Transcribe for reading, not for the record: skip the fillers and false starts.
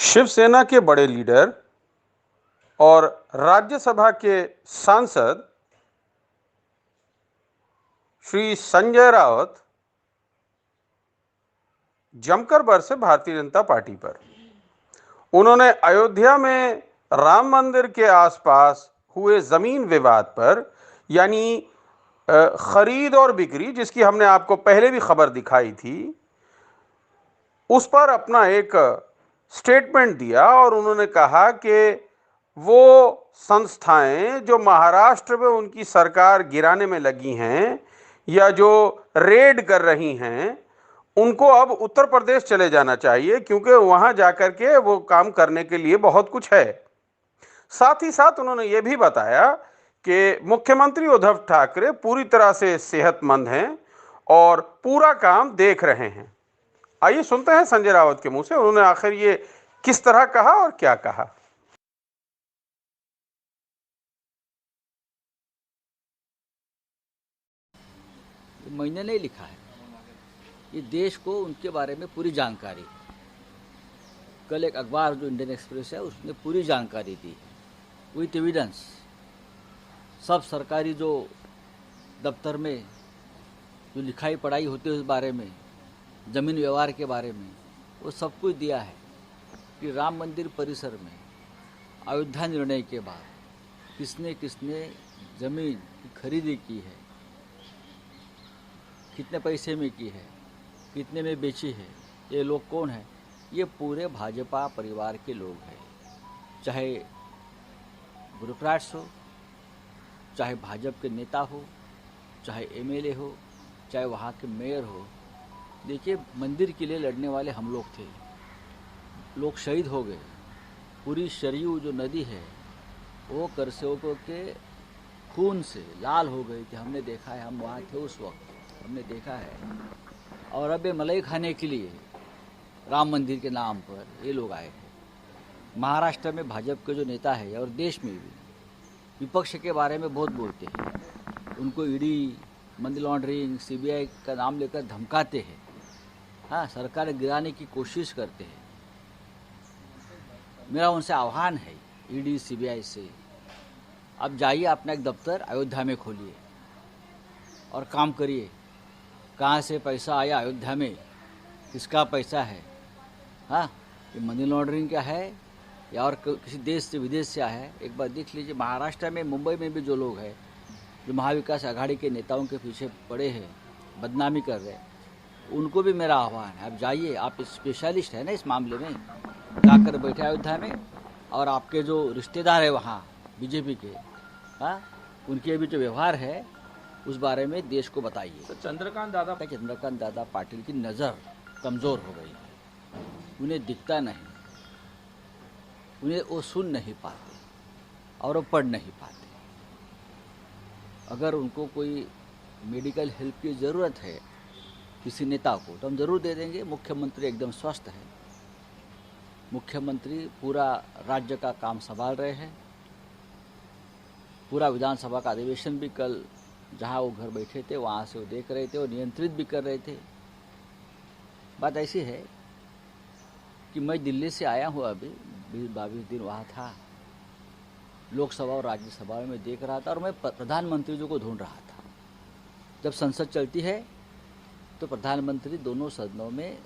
शिवसेना के बड़े लीडर और राज्यसभा के सांसद श्री संजय राउत जमकर बरसे भारतीय जनता पार्टी पर। उन्होंने अयोध्या में राम मंदिर के आसपास हुए जमीन विवाद पर, यानी खरीद और बिक्री, जिसकी हमने आपको पहले भी खबर दिखाई थी, उस पर अपना एक स्टेटमेंट दिया और उन्होंने कहा कि वो संस्थाएं जो महाराष्ट्र में उनकी सरकार गिराने में लगी हैं या जो रेड कर रही हैं, उनको अब उत्तर प्रदेश चले जाना चाहिए, क्योंकि वहां जाकर के वो काम करने के लिए बहुत कुछ है। साथ ही साथ उन्होंने ये भी बताया कि मुख्यमंत्री उद्धव ठाकरे पूरी तरह से सेहतमंद हैं और पूरा काम देख रहे हैं। आइए सुनते हैं संजय राउत के मुंह से उन्होंने आखिर ये किस तरह कहा और क्या कहा। मैंने नहीं लिखा है, ये देश को उनके बारे में पूरी जानकारी। कल एक अखबार जो इंडियन एक्सप्रेस है उसने पूरी जानकारी दी विथ एविडेंस। सब सरकारी जो दफ्तर में जो लिखाई पढ़ाई होती है उस बारे में, जमीन व्यवहार के बारे में, वो सब कुछ दिया है कि राम मंदिर परिसर में अयोध्या निर्णय के बाद किसने किसने जमीन की खरीदी की है, कितने पैसे में की है, कितने में बेची है, ये लोग कौन है। ये पूरे भाजपा परिवार के लोग हैं, चाहे ब्यूरोक्रेट्स हो, चाहे भाजपा के नेता हो, चाहे एमएलए हो, चाहे वहाँ के मेयर हो। देखिए, मंदिर के लिए लड़ने वाले हम लोग थे, लोग शहीद हो गए। पूरी सरयू जो नदी है वो करसेवकों के खून से लाल हो गई थी। हमने देखा है, हम वहाँ थे उस वक्त, हमने देखा है। और अब ये मलाई खाने के लिए राम मंदिर के नाम पर ये लोग आए हैं। महाराष्ट्र में भाजपा के जो नेता है और देश में भी विपक्ष के बारे में बहुत बोलते हैं, उनको ईडी, मनी लॉन्ड्रिंग, सीबीआई का नाम लेकर धमकाते हैं। हाँ, सरकार गिराने की कोशिश करते हैं। मेरा उनसे आह्वान है, ईडी सीबीआई से, अब जाइए अपना एक दफ्तर अयोध्या में खोलिए और काम करिए। कहाँ से पैसा आया अयोध्या में, किसका पैसा है, हाँ, ये मनी लॉन्ड्रिंग का है या और किसी देश से विदेश से आया है। एक बार देख लीजिए, महाराष्ट्र में, मुंबई में भी जो लोग हैं, जो महाविकास आघाड़ी के नेताओं के पीछे पड़े हैं, बदनामी कर रहे हैं, उनको भी मेरा आह्वान है, आप जाइए, आप स्पेशलिस्ट हैं ना इस मामले में, जाकर बैठे अयोध्या में और आपके जो रिश्तेदार है वहाँ बीजेपी के, हाँ, उनके भी जो व्यवहार है उस बारे में देश को बताइए। तो चंद्रकांत दादा पाटिल की नज़र कमज़ोर हो गई, उन्हें दिखता नहीं, उन्हें वो सुन नहीं पाते और वो पढ़ नहीं पाते। अगर उनको कोई मेडिकल हेल्प की ज़रूरत है किसी नेता को, तो हम ज़रूर दे देंगे। मुख्यमंत्री एकदम स्वस्थ है, मुख्यमंत्री पूरा राज्य का काम संभाल रहे हैं। पूरा विधानसभा का अधिवेशन भी कल जहां वो घर बैठे थे वहां से वो देख रहे थे और नियंत्रित भी कर रहे थे। बात ऐसी है कि मैं दिल्ली से आया हूँ, अभी 20-22 दिन वहाँ था, लोकसभा और राज्यसभा में देख रहा था और मैं प्रधानमंत्री जी को ढूंढ रहा था। जब संसद चलती है तो प्रधानमंत्री दोनों सदनों में